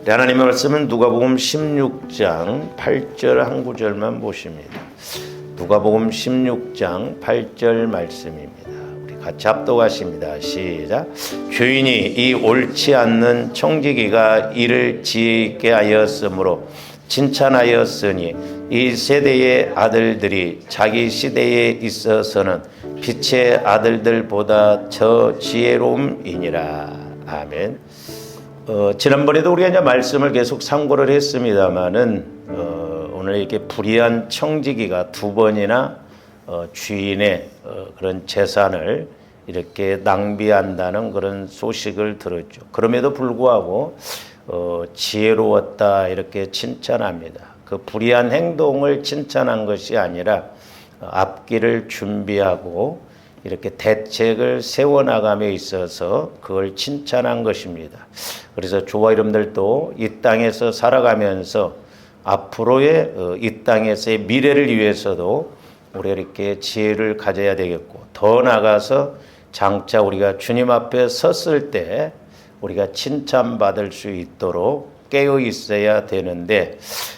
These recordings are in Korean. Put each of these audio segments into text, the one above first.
하나님의 말씀은 누가복음 16장 8절 한 구절만 보십니다. 누가복음 16장 8절 말씀입니다. 우리 같이 합독하십니다. 시작. 주인이 이 옳지 않는 청지기가 이를 지혜 있게 하였으므로 칭찬하였으니 이 세대의 아들들이 자기 시대에 있어서는 빛의 아들들보다 저 지혜로움이니라. 아멘. 지난번에도 우리가 이제 말씀을 계속 상고를 했습니다만은 오늘 이렇게 불의한 청지기가 두 번이나 주인의 그런 재산을 이렇게 낭비한다는 그런 소식을 들었죠. 그럼에도 불구하고 지혜로웠다 이렇게 칭찬합니다. 그 불의한 행동을 칭찬한 것이 아니라 앞길을 준비하고 이렇게 대책을 세워나감에 있어서 그걸 칭찬한 것입니다. 그래서 저와 여러분들도 이 땅에서 살아가면서 앞으로의 이 땅에서의 미래를 위해서도 우리가 이렇게 지혜를 가져야 되겠고, 더 나아가서 장차 우리가 주님 앞에 섰을 때 우리가 칭찬받을 수 있도록 깨어 있어야 되는데,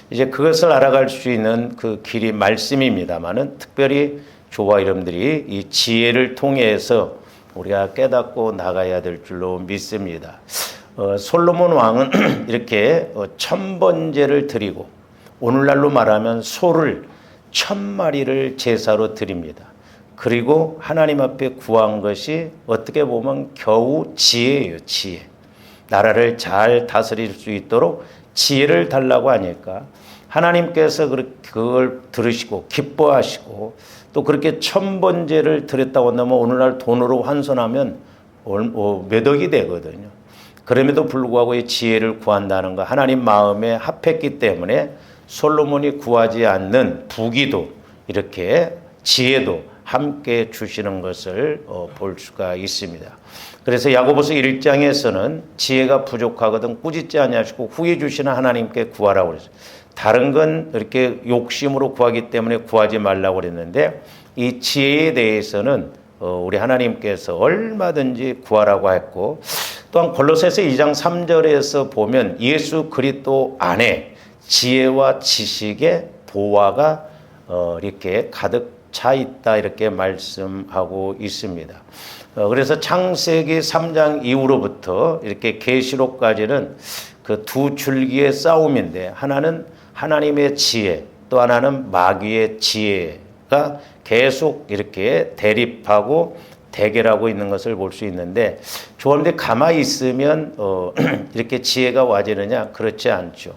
이제 그것을 알아갈 수 있는 그 길이 말씀입니다만은 특별히 저와 여러분들이 이 지혜를 통해서 우리가 깨닫고 나가야 될 줄로 믿습니다. 솔로몬 왕은 이렇게 1000번제를 드리고, 오늘날로 말하면 소를 1000마리를 제사로 드립니다. 그리고 하나님 앞에 구한 것이 어떻게 보면 겨우 지혜예요. 지혜. 나라를 잘 다스릴 수 있도록 지혜를 달라고 하니까 하나님께서 그걸 들으시고 기뻐하시고, 또 그렇게 1000번제를 드렸다고 한다면 오늘날 돈으로 환산하면 몇 억이 되거든요. 그럼에도 불구하고 이 지혜를 구한다는 거 하나님 마음에 합했기 때문에 솔로몬이 구하지 않는 부귀도 이렇게 지혜도 함께 주시는 것을 볼 수가 있습니다. 그래서 야고보서 1장에서는 지혜가 부족하거든 꾸짖지 아니하시고 후히 주시는 하나님께 구하라고 그랬어요. 다른 건 이렇게 욕심으로 구하기 때문에 구하지 말라고 그랬는데, 이 지혜에 대해서는 우리 하나님께서 얼마든지 구하라고 했고, 또한 골로새서 2장 3절에서 보면 예수 그리스도 안에 지혜와 지식의 보화가 이렇게 가득 차 있다 이렇게 말씀하고 있습니다. 그래서 창세기 3장 이후로부터 이렇게 계시록까지는 그 두 줄기의 싸움인데, 하나는 하나님의 지혜, 또 하나는 마귀의 지혜가 계속 이렇게 대립하고 대결하고 있는 것을 볼 수 있는데, 저런데 가만히 있으면 이렇게 지혜가 와지느냐? 그렇지 않죠.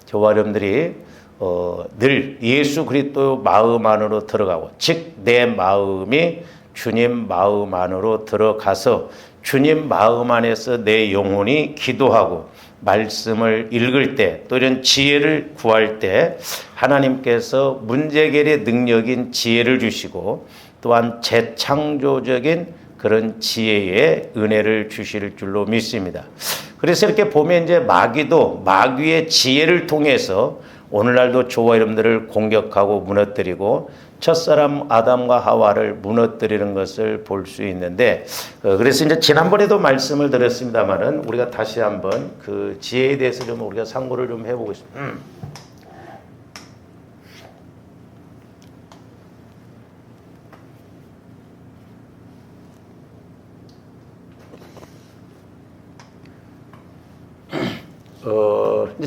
저와 여러분들이 늘 예수 그리스도 마음 안으로 들어가고, 즉 내 마음이 주님 마음 안으로 들어가서 주님 마음 안에서 내 영혼이 기도하고 말씀을 읽을 때, 또 이런 지혜를 구할 때 하나님께서 문제 해결의 능력인 지혜를 주시고, 또한 재창조적인 그런 지혜의 은혜를 주실 줄로 믿습니다. 그래서 이렇게 보면 이제 마귀도 마귀의 지혜를 통해서 오늘날도 저와 여러분들을 공격하고 무너뜨리고 첫사람 아담과 하와를 무너뜨리는 것을 볼 수 있는데, 그래서 이제 지난번에도 말씀을 드렸습니다만은 우리가 다시 한번 그 지혜에 대해서 좀 우리가 상고를 좀 해보고 있습니다.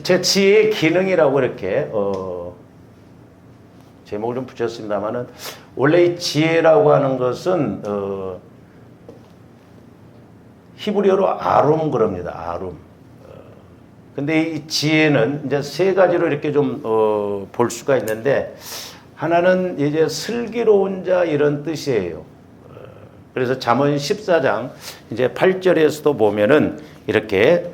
제 지혜의 기능이라고 이렇게 제목을 좀 붙였습니다만은, 원래 이 지혜라고 하는 것은 히브리어로 아룸 그럽니다. 아룸. 근데 이 지혜는 이제 세 가지로 이렇게 좀 볼 수가 있는데, 하나는 이제 슬기로운 자 이런 뜻이에요. 그래서 잠언 14장 이제 8절에서도 보면은 이렇게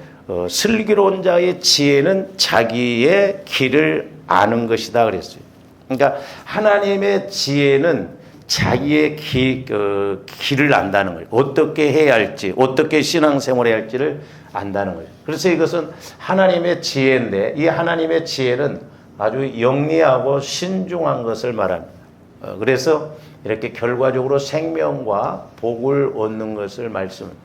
슬기로운 자의 지혜는 자기의 길을 아는 것이다 그랬어요. 그러니까 하나님의 지혜는 자기의 길을 안다는 거예요. 어떻게 해야 할지, 어떻게 신앙생활을 해야 할지를 안다는 거예요. 그래서 이것은 하나님의 지혜인데, 이 하나님의 지혜는 아주 영리하고 신중한 것을 말합니다. 그래서 이렇게 결과적으로 생명과 복을 얻는 것을 말씀합니다.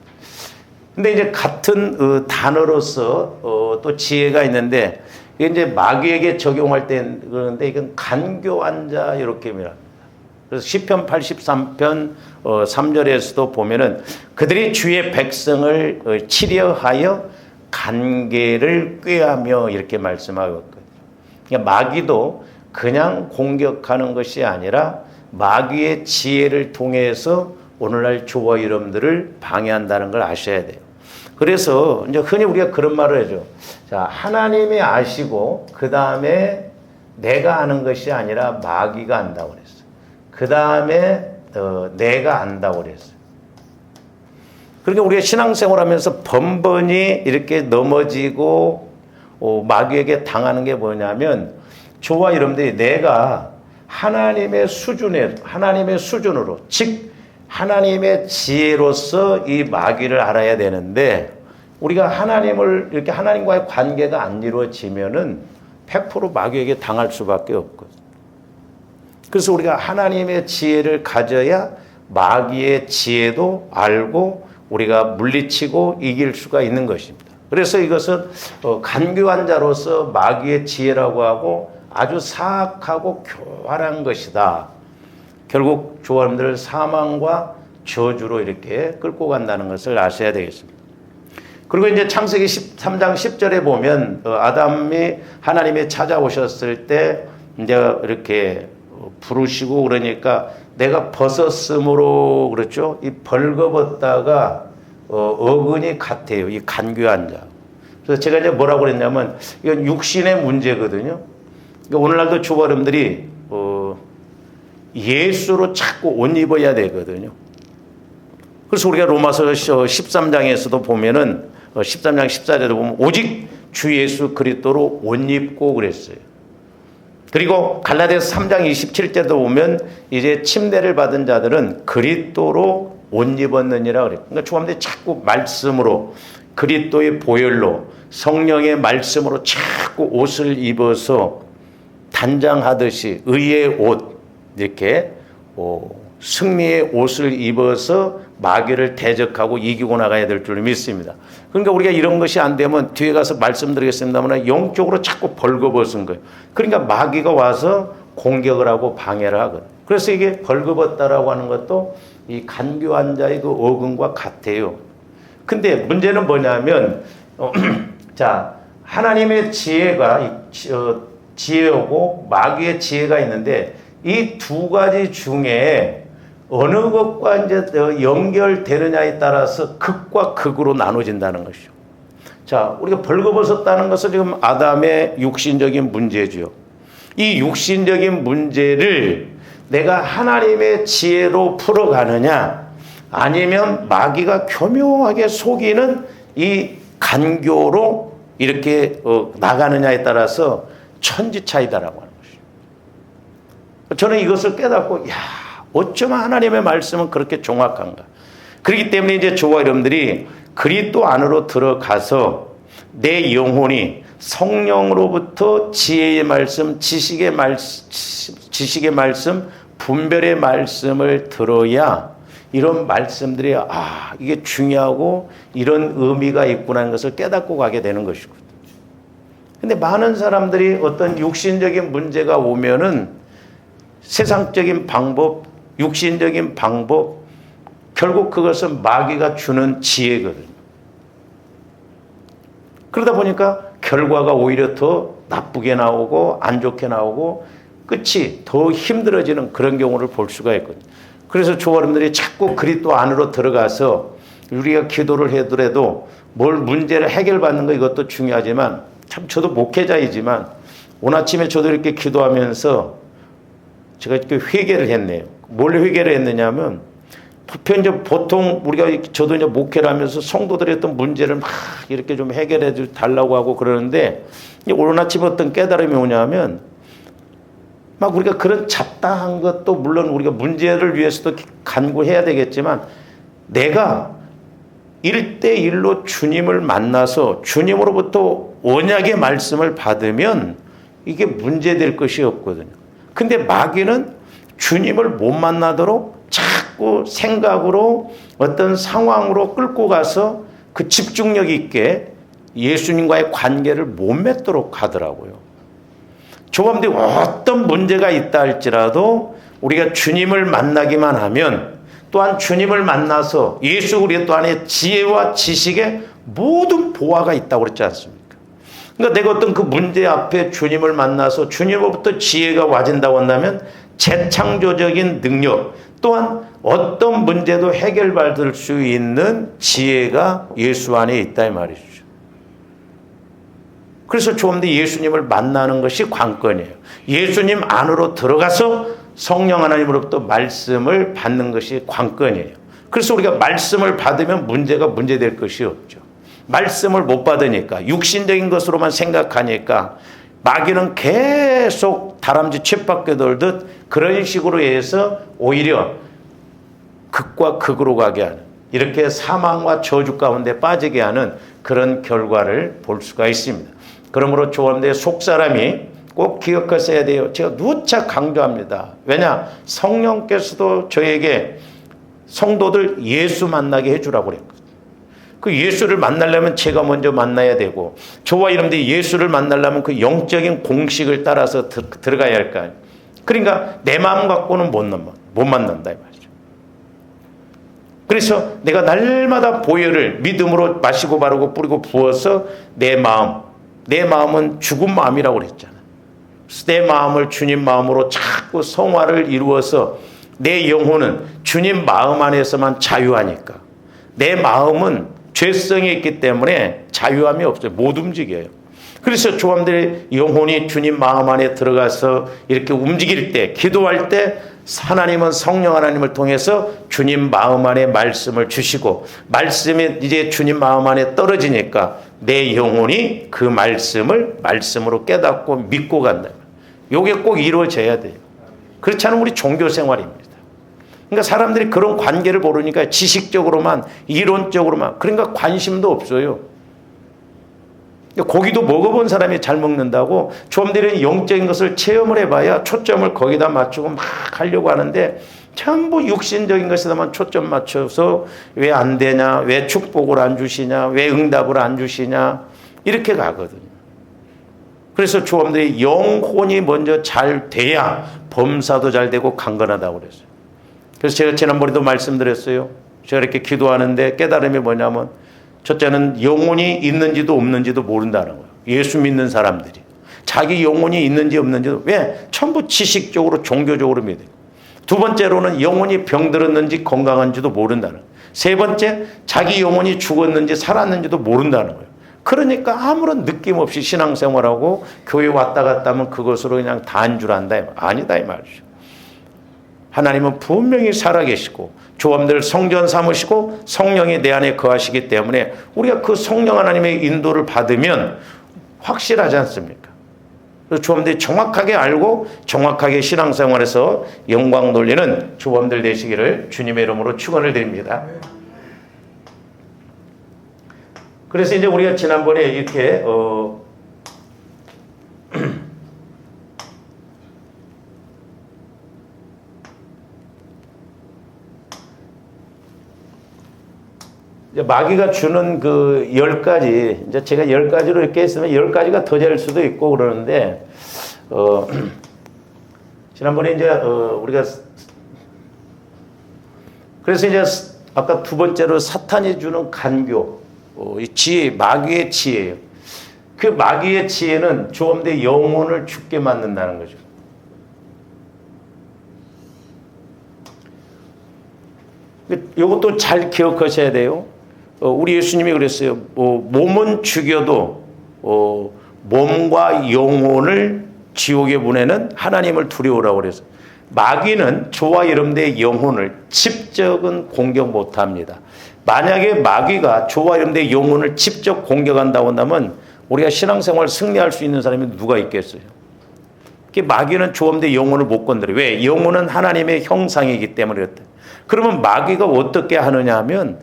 근데 이제 같은 단어로서 또 지혜가 있는데 이게 이제 마귀에게 적용할 때 그런데 이건 간교한 자 이렇게 말합니다. 그래서 시편 83편 3절에서도 보면은 그들이 주의 백성을 치려하여 간계를 꾀하며 이렇게 말씀하고 있거든요. 그러니까 마귀도 그냥 공격하는 것이 아니라 마귀의 지혜를 통해서 오늘날 저와 여러분들을 방해한다는 걸 아셔야 돼요. 그래서 이제 흔히 우리가 그런 말을 하죠. 자, 하나님이 아시고 그 다음에 내가 아는 것이 아니라 마귀가 안다고 그랬어요. 그 다음에 내가 안다고 그랬어요. 그러니까 우리가 신앙생활하면서 번번이 이렇게 넘어지고 마귀에게 당하는 게 뭐냐면 저와 여러분들이 내가 하나님의 수준으로 즉 하나님의 지혜로서 이 마귀를 알아야 되는데 우리가 하나님을 이렇게 하나님과의 관계가 안 이루어지면은 100% 마귀에게 당할 수밖에 없거든요. 그래서 우리가 하나님의 지혜를 가져야 마귀의 지혜도 알고 우리가 물리치고 이길 수가 있는 것입니다. 그래서 이것은 간교한 자로서 마귀의 지혜라고 하고 아주 사악하고 교활한 것이다. 결국 조원들 사망과 저주로 이렇게 끌고 간다는 것을 아셔야 되겠습니다. 그리고 이제 창세기 13장 10절에 보면 아담이 하나님이 찾아오셨을 때 이제 이렇게 부르시고 그러니까 내가 벗었으므로 그렇죠. 이 벌거벗다가 어근이 같아요. 이 간교한 자. 그래서 제가 이제 뭐라고 그랬냐면 이건 육신의 문제거든요. 그러니까 오늘날도 주부님들이 예수로 자꾸 옷 입어야 되거든요. 그래서 우리가 로마서 13장에서도 보면은 13장 14절에 보면 오직 주 예수 그리스도로 옷 입고 그랬어요. 그리고 갈라디아서 3장 27절도 보면 이제 침례를 받은 자들은 그리스도로 옷 입었느니라 그래요. 그러니까 주님들이 자꾸 말씀으로 그리스도의 보혈로 성령의 말씀으로 자꾸 옷을 입어서 단장하듯이 의의 옷 이렇게 승리의 옷을 입어서 마귀를 대적하고 이기고 나가야 될 줄 믿습니다. 그러니까 우리가 이런 것이 안 되면 뒤에 가서 말씀드리겠습니다만 영적으로 자꾸 벌거벗은 거예요. 그러니까 마귀가 와서 공격을 하고 방해를 하거든요. 그래서 이게 벌거벗다라고 하는 것도 이 간교한 자의 그 어근과 같아요. 근데 문제는 뭐냐면 자 하나님의 지혜가 지혜고 마귀의 지혜가 있는데 이 두 가지 중에 어느 것과 이제 연결되느냐에 따라서 극과 극으로 나눠진다는 것이죠. 자, 우리가 벌거벗었다는 것은 지금 아담의 육신적인 문제죠. 이 육신적인 문제를 내가 하나님의 지혜로 풀어가느냐, 아니면 마귀가 교묘하게 속이는 이 간교로 이렇게 나가느냐에 따라서 천지 차이다라고 하는 것이죠. 저는 이것을 깨닫고, 어쩌면 하나님의 말씀은 그렇게 정확한가. 그렇기 때문에 이제 저와 여러분들이 그리스도 안으로 들어가서 내 영혼이 성령으로부터 지혜의 말씀, 지식의 말씀, 분별의 말씀을 들어야 이런 말씀들이 이게 중요하고 이런 의미가 있구나 하는 것을 깨닫고 가게 되는 것이거든요. 근데 많은 사람들이 어떤 육신적인 문제가 오면은 세상적인 방법, 육신적인 방법, 결국 그것은 마귀가 주는 지혜거든요. 그러다 보니까 결과가 오히려 더 나쁘게 나오고 안 좋게 나오고 끝이 더 힘들어지는 그런 경우를 볼 수가 있거든요. 그래서 조어른들이 자꾸 그리스도 안으로 들어가서 우리가 기도를 하더라도 뭘 문제를 해결받는 거 이것도 중요하지만 참 저도 목회자이지만 오늘 아침에 저도 이렇게 기도하면서 제가 이렇게 회개를 했네요. 뭘 회개를 했느냐면 보통 우리가 저도 이제 목회를 하면서 성도들의 어떤 문제를 막 이렇게 좀 해결해 달라고 하고 그러는데 오늘 아침에 어떤 깨달음이 오냐면 막 우리가 그런 잡다한 것도 물론 우리가 문제를 위해서도 간구해야 되겠지만 내가 1대1로 주님을 만나서 주님으로부터 언약의 말씀을 받으면 이게 문제될 것이 없거든요. 근데 마귀는 주님을 못 만나도록 자꾸 생각으로 어떤 상황으로 끌고 가서 그 집중력 있게 예수님과의 관계를 못 맺도록 하더라고요. 조범들이 어떤 문제가 있다 할지라도 우리가 주님을 만나기만 하면, 또한 주님을 만나서 예수 그리스도 안에 지혜와 지식에 모든 보화가 있다고 그랬지 않습니까? 그러니까 내가 어떤 그 문제 앞에 주님을 만나서 주님으로부터 지혜가 와진다고 한다면 재창조적인 능력, 또한 어떤 문제도 해결받을 수 있는 지혜가 예수 안에 있다 이 말이죠. 그래서 좀 더 예수님을 만나는 것이 관건이에요. 예수님 안으로 들어가서 성령 하나님으로부터 말씀을 받는 것이 관건이에요. 그래서 우리가 말씀을 받으면 문제가 문제될 것이 없죠. 말씀을 못 받으니까, 육신적인 것으로만 생각하니까 마귀는 계속 다람쥐 쳇바퀴 돌듯 그런 식으로 해서 오히려 극과 극으로 가게 하는, 이렇게 사망과 저주 가운데 빠지게 하는 그런 결과를 볼 수가 있습니다. 그러므로 조원대 속사람이 꼭 기억하셔야 돼요. 제가 누차 강조합니다. 왜냐? 성령께서도 저에게 성도들 예수 만나게 해주라고 그랬거든요. 그 예수를 만나려면 제가 먼저 만나야 되고, 저와 여러분들이 예수를 만나려면 그 영적인 공식을 따라서 들어가야 할 거 아니에요. 그러니까 내 마음 갖고는 못 만난다 이 말이죠. 그래서 내가 날마다 보혈을 믿음으로 마시고 바르고 뿌리고 부어서 내 마음은 죽은 마음이라고 그랬잖아요. 내 마음을 주님 마음으로 자꾸 성화를 이루어서 내 영혼은 주님 마음 안에서만 자유하니까, 내 마음은 죄성이 있기 때문에 자유함이 없어요. 못 움직여요. 그래서 조함들의 영혼이 주님 마음 안에 들어가서 이렇게 움직일 때, 기도할 때 하나님은 성령 하나님을 통해서 주님 마음 안에 말씀을 주시고, 말씀이 이제 주님 마음 안에 떨어지니까 내 영혼이 그 말씀을 말씀으로 깨닫고 믿고 간다. 이게 꼭 이루어져야 돼요. 그렇지 않으면 우리 종교 생활입니다. 그러니까 사람들이 그런 관계를 모르니까 지식적으로만, 이론적으로만, 그러니까 관심도 없어요. 고기도 먹어본 사람이 잘 먹는다고 조함들은 영적인 것을 체험을 해봐야 초점을 거기다 맞추고 막 하려고 하는데, 전부 육신적인 것에다만 초점 맞춰서 왜 안 되냐, 왜 축복을 안 주시냐, 왜 응답을 안 주시냐, 이렇게 가거든요. 그래서 조함들이 영혼이 먼저 잘 돼야 범사도 잘 되고 강건하다고 그랬어요. 그래서 제가 지난번에도 말씀드렸어요. 제가 이렇게 기도하는데 깨달음이 뭐냐면, 첫째는 영혼이 있는지도 없는지도 모른다는 거예요. 예수 믿는 사람들이 자기 영혼이 있는지 없는지도, 왜? 전부 지식적으로 종교적으로 믿어요. 두 번째로는 영혼이 병들었는지 건강한지도 모른다는 거예요. 세 번째, 자기 영혼이 죽었는지 살았는지도 모른다는 거예요. 그러니까 아무런 느낌 없이 신앙생활하고 교회 왔다 갔다 하면 그것으로 그냥 다한 줄 안다. 아니다 이 말이죠. 하나님은 분명히 살아계시고 조함들 성전 삼으시고 성령이 내 안에 거하시기 때문에 우리가 그 성령 하나님의 인도를 받으면 확실하지 않습니까? 그래서 조함들이 정확하게 알고 정확하게 신앙생활에서 영광 돌리는 조함들 되시기를 주님의 이름으로 축원을 드립니다. 그래서 이제 우리가 지난번에 이렇게 마귀가 주는 그 10가지, 이제 제가 10가지로 이렇게 했으면 10가지가 더 될 수도 있고 그러는데, 지난번에 이제, 우리가, 그래서 이제 아까 두 번째로 사탄이 주는 간교, 이 지혜, 마귀의 지혜예요. 그 마귀의 지혜는 조함대 영혼을 죽게 만든다는 거죠. 이것도 잘 기억하셔야 돼요. 우리 예수님이 그랬어요. 몸은 죽여도 몸과 영혼을 지옥에 보내는 하나님을 두려워라고 그랬어요. 마귀는 저와 여러분들의 영혼을 직접은 공격 못합니다. 만약에 마귀가 저와 여러분들의 영혼을 직접 공격한다고 한다면 우리가 신앙생활 승리할 수 있는 사람이 누가 있겠어요? 마귀는 저와 여러분들의 영혼을 못 건드려요. 왜? 영혼은 하나님의 형상이기 때문에 그렇다. 그러면 마귀가 어떻게 하느냐 하면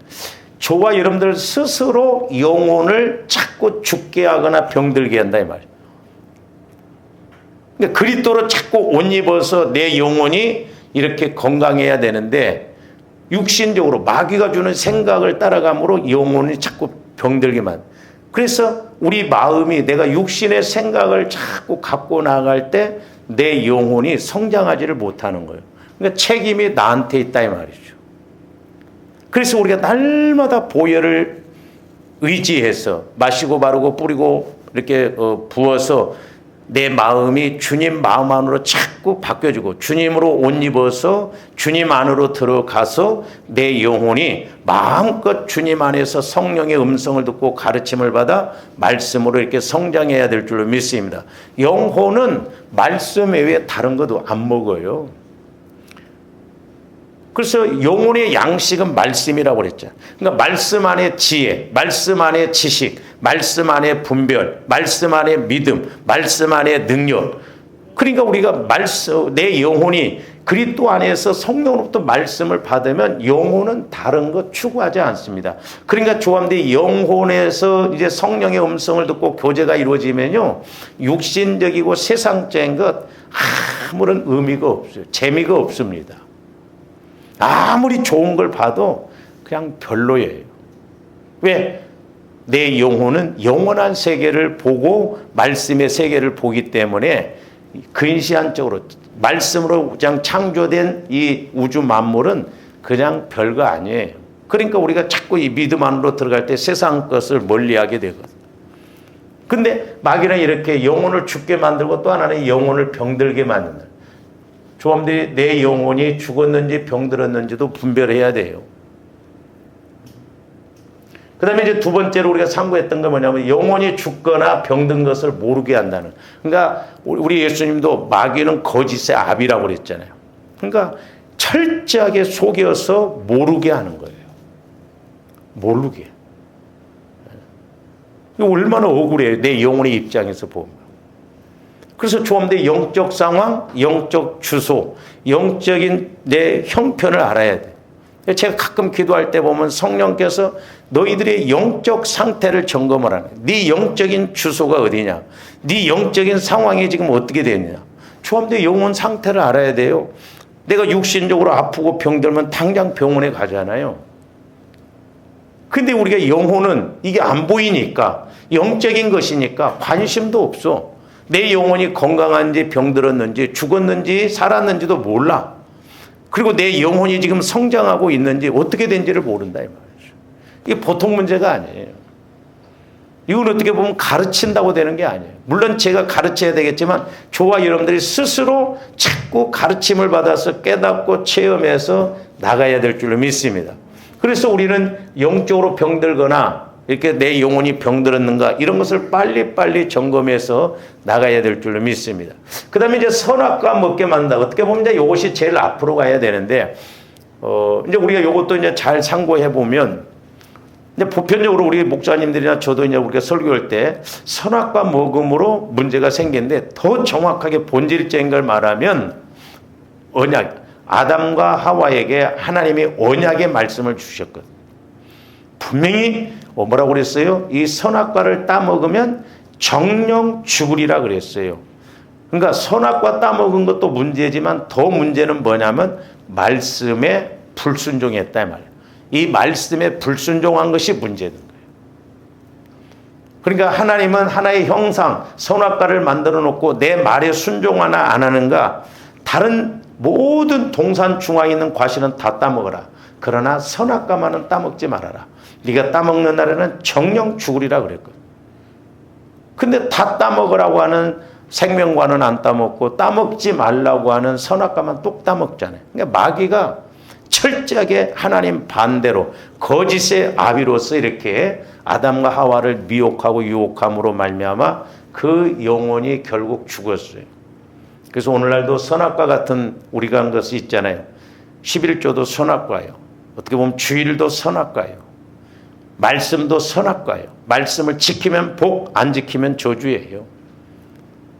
저와 여러분들 스스로 영혼을 자꾸 죽게 하거나 병들게 한다 이 말이에요. 그러니까 그리스도로 자꾸 옷 입어서 내 영혼이 이렇게 건강해야 되는데 육신적으로 마귀가 주는 생각을 따라감으로 영혼이 자꾸 병들게만. 그래서 우리 마음이 내가 육신의 생각을 자꾸 갖고 나갈 때 내 영혼이 성장하지를 못하는 거예요. 그러니까 책임이 나한테 있다 이 말이죠. 그래서 우리가 날마다 보혈을 의지해서 마시고 바르고 뿌리고 이렇게 부어서 내 마음이 주님 마음 안으로 자꾸 바뀌어지고 주님으로 옷 입어서 주님 안으로 들어가서 내 영혼이 마음껏 주님 안에서 성령의 음성을 듣고 가르침을 받아 말씀으로 이렇게 성장해야 될 줄로 믿습니다. 영혼은 말씀 외에 다른 것도 안 먹어요. 그래서 영혼의 양식은 말씀이라고 그랬죠. 그러니까 말씀 안에 지혜, 말씀 안에 지식, 말씀 안에 분별, 말씀 안에 믿음, 말씀 안에 능력. 그러니까 우리가 내 영혼이 그리스도 안에서 성령으로부터 말씀을 받으면 영혼은 다른 것 추구하지 않습니다. 그러니까 조함대 영혼에서 이제 성령의 음성을 듣고 교제가 이루어지면요, 육신적이고 세상적인 것 아무런 의미가 없어요. 재미가 없습니다. 아무리 좋은 걸 봐도 그냥 별로예요. 왜? 내 영혼은 영원한 세계를 보고 말씀의 세계를 보기 때문에 근시안적으로 말씀으로 그냥 창조된 이 우주 만물은 그냥 별거 아니에요. 그러니까 우리가 자꾸 이 믿음 안으로 들어갈 때 세상 것을 멀리하게 되거든요. 근데 마귀는 이렇게 영혼을 죽게 만들고 또 하나는 영혼을 병들게 만든다. 조함들이 내 영혼이 죽었는지 병들었는지도 분별해야 돼요. 그 다음에 이제 두 번째로 우리가 상고했던 건 뭐냐면 영혼이 죽거나 병든 것을 모르게 한다는. 그러니까 우리 예수님도 마귀는 거짓의 압이라고 그랬잖아요. 그러니까 철저하게 속여서 모르게 하는 거예요. 모르게. 이거 얼마나 억울해요. 내 영혼의 입장에서 보면. 그래서 조함대 영적 상황, 영적 주소, 영적인 내 형편을 알아야 돼. 제가 가끔 기도할 때 보면 성령께서 너희들의 영적 상태를 점검을 하는 거예요. 네 영적인 주소가 어디냐, 네 영적인 상황이 지금 어떻게 되느냐. 조함대 영혼 상태를 알아야 돼요. 내가 육신적으로 아프고 병들면 당장 병원에 가잖아요. 근데 우리가 영혼은 이게 안 보이니까, 영적인 것이니까 관심도 없어. 내 영혼이 건강한지 병들었는지 죽었는지 살았는지도 몰라. 그리고 내 영혼이 지금 성장하고 있는지 어떻게 된지를 모른다 이 말이죠. 이게 보통 문제가 아니에요. 이건 어떻게 보면 가르친다고 되는 게 아니에요. 물론 제가 가르쳐야 되겠지만 저와 여러분들이 스스로 자꾸 가르침을 받아서 깨닫고 체험해서 나가야 될 줄로 믿습니다. 그래서 우리는 영적으로 병들거나 이렇게 내 영혼이 병들었는가 이런 것을 빨리빨리 점검해서 나가야 될 줄로 믿습니다. 그 다음에 이제 선악과 먹게 만든다. 어떻게 보면 이제 이것이 제일 앞으로 가야 되는데, 이제 우리가 이것도 이제 잘 상고해 보면, 이제 보편적으로 우리 목사님들이나 저도 이제 우리가 설교할 때 선악과 먹음으로 문제가 생기는데 더 정확하게 본질적인 걸 말하면 언약, 아담과 하와에게 하나님이 언약의 말씀을 주셨거든요. 분명히 뭐라고 그랬어요? 이 선악과를 따먹으면 정령 죽으리라 그랬어요. 그러니까 선악과 따먹은 것도 문제지만 더 문제는 뭐냐면 말씀에 불순종했다 말이에요. 이 말씀에 불순종한 것이 문제된 거예요. 그러니까 하나님은 하나의 형상, 선악과를 만들어 놓고 내 말에 순종하나 안 하는가, 다른 모든 동산 중앙에 있는 과실은 다 따먹어라. 그러나 선악과만은 따먹지 말아라. 네가 따먹는 날에는 정령 죽으리라 그랬거든. 근데 다 따먹으라고 하는 생명과는 안 따먹고 따먹지 말라고 하는 선악과만 똑 따먹잖아요. 그러니까 마귀가 철저하게 하나님 반대로 거짓의 아비로서 이렇게 아담과 하와를 미혹하고 유혹함으로 말미암아 그 영혼이 결국 죽었어요. 그래서 오늘날도 선악과 같은 우리가 한 것이 있잖아요. 11조도 선악과예요. 어떻게 보면 주일도 선악과예요. 말씀도 선악과예요. 말씀을 지키면 복, 안 지키면 저주예요.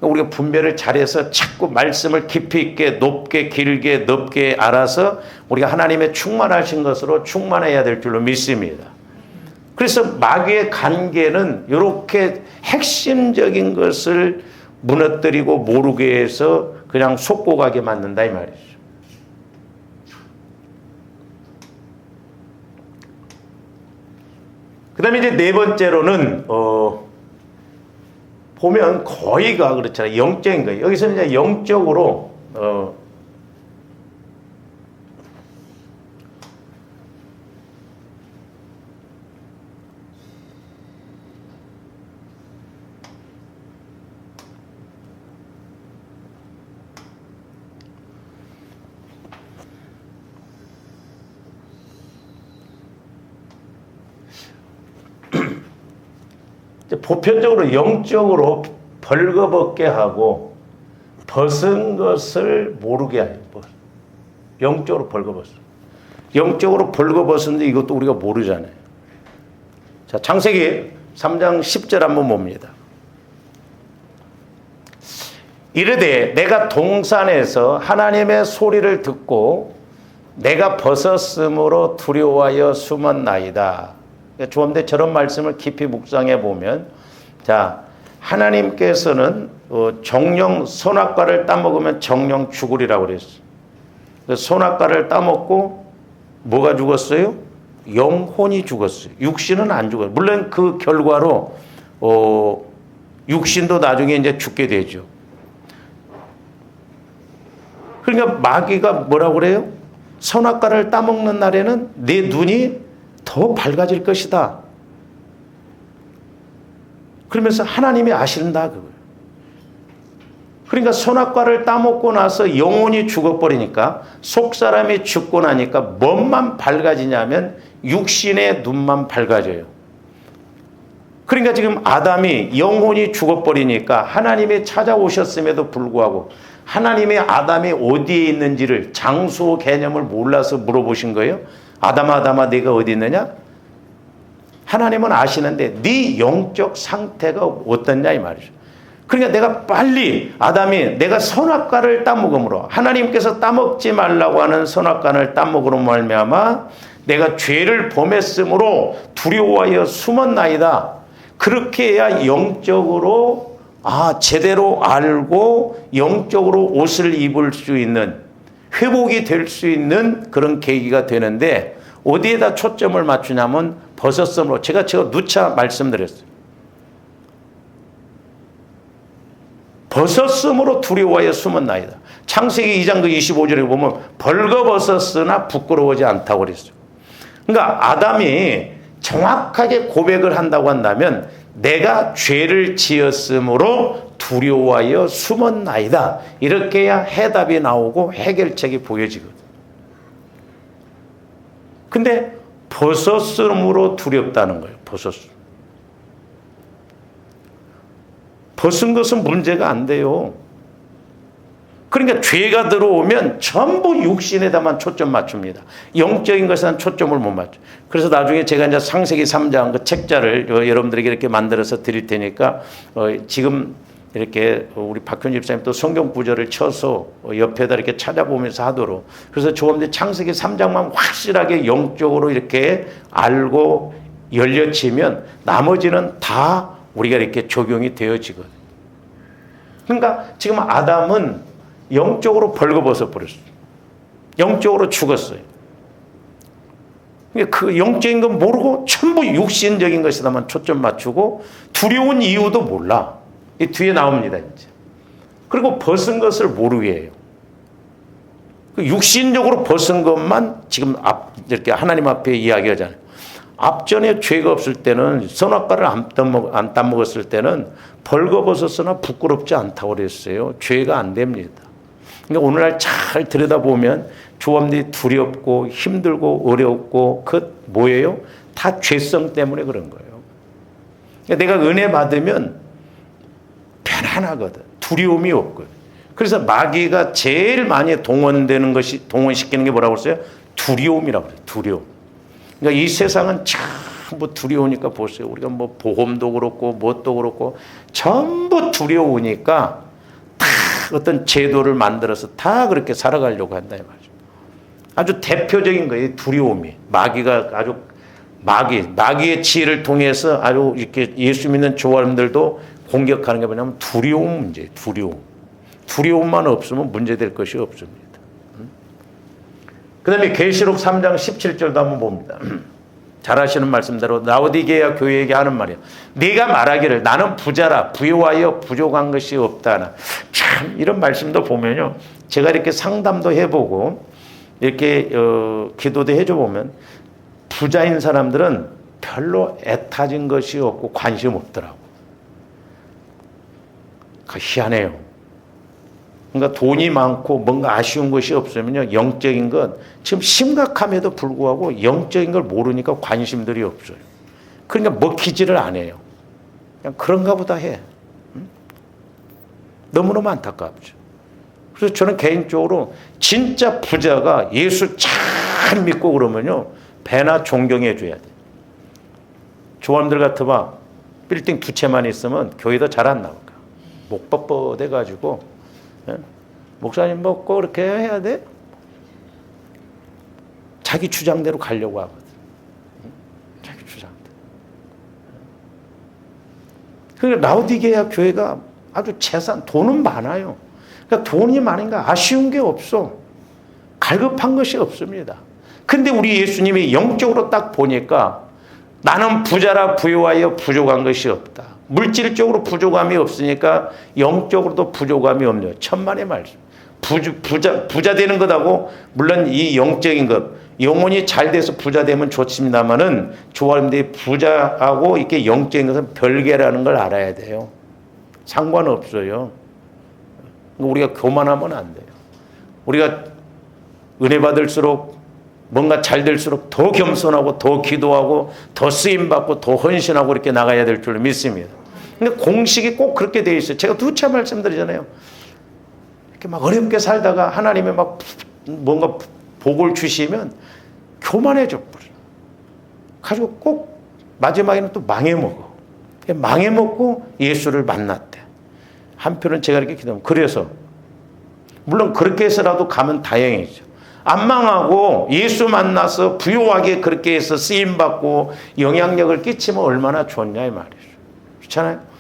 우리가 분별을 잘해서 자꾸 말씀을 깊이 있게 높게 길게 넓게 알아서 우리가 하나님의 충만하신 것으로 충만해야 될 줄로 믿습니다. 그래서 마귀의 관계는 이렇게 핵심적인 것을 무너뜨리고 모르게 해서 그냥 속고 가게 만든다 이 말이죠. 그 다음에 이제 네 번째로는, 보면 거의가 그렇잖아요. 영적인 거예요. 여기서는 이제 영적으로, 보편적으로 영적으로 벌거벗게 하고 벗은 것을 모르게 해요. 영적으로 벌거벗어. 영적으로 벌거벗었는데 이것도 우리가 모르잖아요. 자, 창세기 3장 10절 한번 봅니다. 이르되 내가 동산에서 하나님의 소리를 듣고 내가 벗었으므로 두려워하여 숨었나이다. 조함대 저런 말씀을 깊이 묵상해 보면, 자, 하나님께서는 정령 선악과를 따먹으면 정령 죽으리라고 그랬어요. 선악과를 따먹고 뭐가 죽었어요? 영혼이 죽었어요. 육신은 안 죽어요. 물론 그 결과로 육신도 나중에 이제 죽게 되죠. 그러니까 마귀가 뭐라고 그래요? 선악과를 따먹는 날에는 내 눈이 더 밝아질 것이다. 그러면서 하나님이 아신다 그거예요. 그러니까 선악과를 따먹고 나서 영혼이 죽어버리니까, 속사람이 죽고 나니까 뭐만 밝아지냐면 육신의 눈만 밝아져요. 그러니까 지금 아담이 영혼이 죽어버리니까 하나님이 찾아오셨음에도 불구하고 하나님의 아담이 어디에 있는지를 장소 개념을 몰라서 물어보신 거예요. 아담아 네가 어디 있느냐? 하나님은 아시는데 네 영적 상태가 어떻냐 이 말이죠. 그러니까 내가 빨리 아담이 내가 선악과를 따먹음으로, 하나님께서 따먹지 말라고 하는 선악과를 따먹으로 말미암아 내가 죄를 범했으므로 두려워하여 숨었나이다. 그렇게 해야 영적으로 제대로 알고 영적으로 옷을 입을 수 있는, 회복이 될 수 있는 그런 계기가 되는데, 어디에다 초점을 맞추냐면 벗었으므로. 제가 누차 말씀드렸어요. 벗었으므로 두려워하여 숨었나이다. 창세기 2장 25절에 보면 벌거벗었으나 부끄러워하지 않다고 그랬어요. 그러니까 아담이 정확하게 고백을 한다고 한다면 내가 죄를 지었으므로 두려워하여 숨었나이다. 이렇게 해야 해답이 나오고 해결책이 보여지거든. 근데 벗었으므로 두렵다는 거예요. 벗은 것은 문제가 안 돼요. 그러니까 죄가 들어오면 전부 육신에다만 초점 맞춥니다. 영적인 것에는 초점을 못 맞춰. 그래서 나중에 제가 이제 창세기 3장 그 책자를 여러분들에게 이렇게 만들어서 드릴 테니까 지금 이렇게 우리 박현 집사님 또 성경 구절을 쳐서 옆에다 이렇게 찾아보면서 하도록. 그래서 조금더 창세기 3장만 확실하게 영적으로 이렇게 알고 열려치면 나머지는 다 우리가 이렇게 적용이 되어지거든요. 그러니까 지금 아담은 영적으로 벌거벗어 버렸어요. 영적으로 죽었어요. 그 영적인 건 모르고 전부 육신적인 것에다만 초점 맞추고 두려운 이유도 몰라. 이 뒤에 나옵니다, 이제. 그리고 벗은 것을 모르게 해요. 육신적으로 벗은 것만 지금 이렇게 하나님 앞에 이야기하잖아요. 앞전에 죄가 없을 때는, 선악과를 안 따먹었을 때는 벌거벗었으나 부끄럽지 않다고 그랬어요. 죄가 안 됩니다. 그러니까 오늘날 잘 들여다보면 조합들이 두렵고 힘들고 어렵고 뭐예요? 다 죄성 때문에 그런 거예요. 그러니까 내가 은혜 받으면 편안하거든. 두려움이 없거든. 그래서 마귀가 제일 많이 동원시키는 게 뭐라고 했어요? 두려움이라고 그래요. 두려움. 그러니까 이 세상은 전부 두려우니까 보세요. 우리가 뭐 보험도 그렇고 뭣도 그렇고 전부 두려우니까 다 어떤 제도를 만들어서 다 그렇게 살아가려고 한다 이 말이죠. 아주 대표적인 거예요. 두려움이. 마귀의 지혜를 통해서 아주 이렇게 예수 믿는 조화원들도 공격하는 게 뭐냐면 두려움 문제예요. 두려움만 없으면 문제될 것이 없습니다. 그 다음에 계시록 3장 17절도 한번 봅니다. 잘 아시는 말씀대로 라오디게아 교회에게 하는 말이에요. 네가 말하기를 나는 부자라 부요하여 부족한 것이 없다나. 참 이런 말씀도 보면요. 제가 이렇게 상담도 해보고 이렇게 기도도 해줘 보면 부자인 사람들은 별로 애타진 것이 없고 관심 없더라고. 희한해요. 그러니까 돈이 많고 뭔가 아쉬운 것이 없으면요. 영적인 것 지금 심각함에도 불구하고 영적인 걸 모르니까 관심들이 없어요. 그러니까 먹히지를 않아요. 그냥 그런가 보다 해. 너무너무 안타깝죠. 그래서 저는 개인적으로 진짜 부자가 예수 잘 믿고 그러면요. 배나 존경해 줘야 돼. 조함들 같으면 빌딩 2채만 있으면 교회도 잘 안 나올까. 목 뻣뻣해가지고 목사님 먹고 그렇게 해야 돼? 자기 주장대로 가려고 하거든. 자기 주장대로. 그러니까 라오디게아 교회가 아주 돈은 많아요. 그러니까 돈이 많으니까 아쉬운 게 없어. 갈급한 것이 없습니다. 근데 우리 예수님이 영적으로 딱 보니까 나는 부자라 부요하여 부족한 것이 없다. 물질적으로 부족함이 없으니까 영적으로도 부족함이 없네요. 천만의 말씀. 부자 되는 것하고 물론 이 영적인 것 영혼이 잘 돼서 부자 되면 좋습니다만은 좋아하는데 부자하고 이렇게 영적인 것은 별개라는 걸 알아야 돼요. 상관없어요. 우리가 교만하면 안 돼요. 우리가 은혜 받을수록 뭔가 잘 될수록 더 겸손하고 더 기도하고 더 쓰임받고 더 헌신하고 이렇게 나가야 될 줄 믿습니다. 근데 공식이 꼭 그렇게 되어 있어요. 제가 2차 말씀드리잖아요. 이렇게 막 어렵게 살다가 하나님이 막 뭔가 복을 주시면 교만해져 버려. 가지고 꼭 마지막에는 또 망해먹어. 망해먹고 예수를 만났대. 한편은 제가 이렇게 기도하면 그래서 물론 그렇게 해서라도 가면 다행이죠. 안 망하고 예수 만나서 부요하게 그렇게 해서 쓰임받고 영향력을 끼치면 얼마나 좋냐 이 말이죠. 그렇잖아요.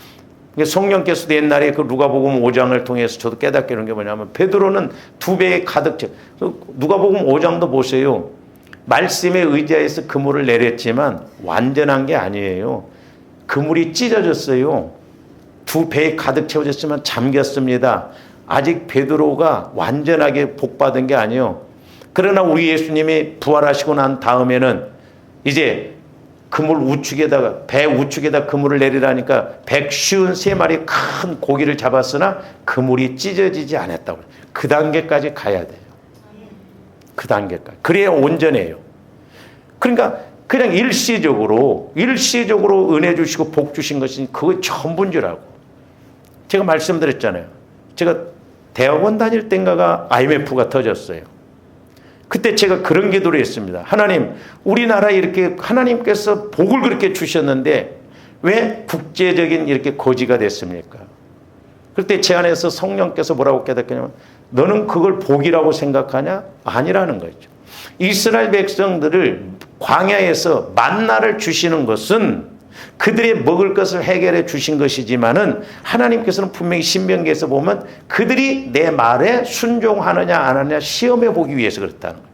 성령께서도 옛날에 그 누가복음 5장을 통해서 저도 깨닫게 되는 게 뭐냐면 베드로는 2배에 가득 채. 누가복음 5장도 보세요. 말씀에 의지해서 그물을 내렸지만 완전한 게 아니에요. 그물이 찢어졌어요. 2배에 가득 채워졌지만 잠겼습니다. 아직 베드로가 완전하게 복받은 게 아니에요. 그러나 우리 예수님이 부활하시고 난 다음에는 이제 그물 우측에다가 배 우측에다 그물을 내리라니까 153마리 큰 고기를 잡았으나 그물이 찢어지지 않았다고. 그 단계까지 가야 돼요. 그 단계까지. 그래야 온전해요. 그러니까 그냥 일시적으로 은혜 주시고 복 주신 것이 그거 전부인 줄 알고. 제가 말씀드렸잖아요. 제가 대학원 다닐 땐가가 IMF가 터졌어요. 그때 제가 그런 기도를 했습니다. 하나님, 우리나라에 이렇게 하나님께서 복을 그렇게 주셨는데 왜 국제적인 이렇게 거지가 됐습니까? 그때 제 안에서 성령께서 뭐라고 깨닫겠냐면 너는 그걸 복이라고 생각하냐? 아니라는 거죠. 이스라엘 백성들을 광야에서 만나를 주시는 것은 그들의 먹을 것을 해결해 주신 것이지만은 하나님께서는 분명히 신명기에서 보면 그들이 내 말에 순종하느냐 안 하느냐 시험해 보기 위해서 그렇다는 거예요.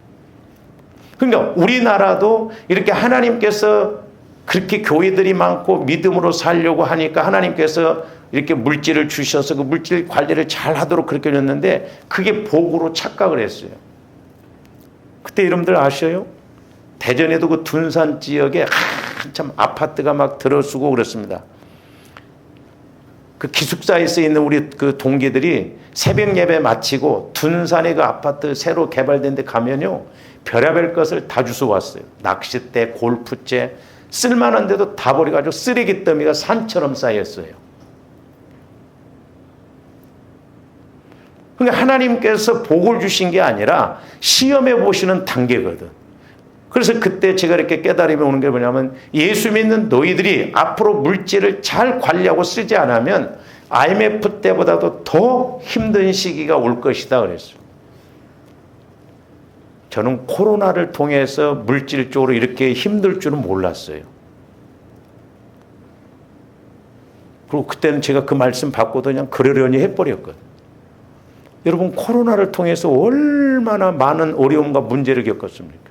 그러니까 우리나라도 이렇게 하나님께서 그렇게 교회들이 많고 믿음으로 살려고 하니까 하나님께서 이렇게 물질을 주셔서 그 물질 관리를 잘 하도록 그렇게 해줬는데 그게 복으로 착각을 했어요. 그때 여러분들 아셔요? 대전에도 그 둔산 지역에 한참 아파트가 막 들어서고 그렇습니다. 그 기숙사에 쓰여 있는 우리 그 동기들이 새벽 예배 마치고 둔산에 그 아파트 새로 개발된 데 가면요. 별의별 것을 다 주워 왔어요. 낚싯대, 골프채, 쓸만한데도 다 버려가지고 쓰레기 더미가 산처럼 쌓였어요. 그러니까 하나님께서 복을 주신 게 아니라 시험해 보시는 단계거든. 그래서 그때 제가 이렇게 깨달음이 오는 게 뭐냐면 예수 믿는 너희들이 앞으로 물질을 잘 관리하고 쓰지 않으면 IMF 때보다도 더 힘든 시기가 올 것이다 그랬어요. 저는 코로나를 통해서 물질적으로 이렇게 힘들 줄은 몰랐어요. 그리고 그때는 제가 그 말씀 받고도 그냥 그러려니 해버렸거든요. 여러분 코로나를 통해서 얼마나 많은 어려움과 문제를 겪었습니까?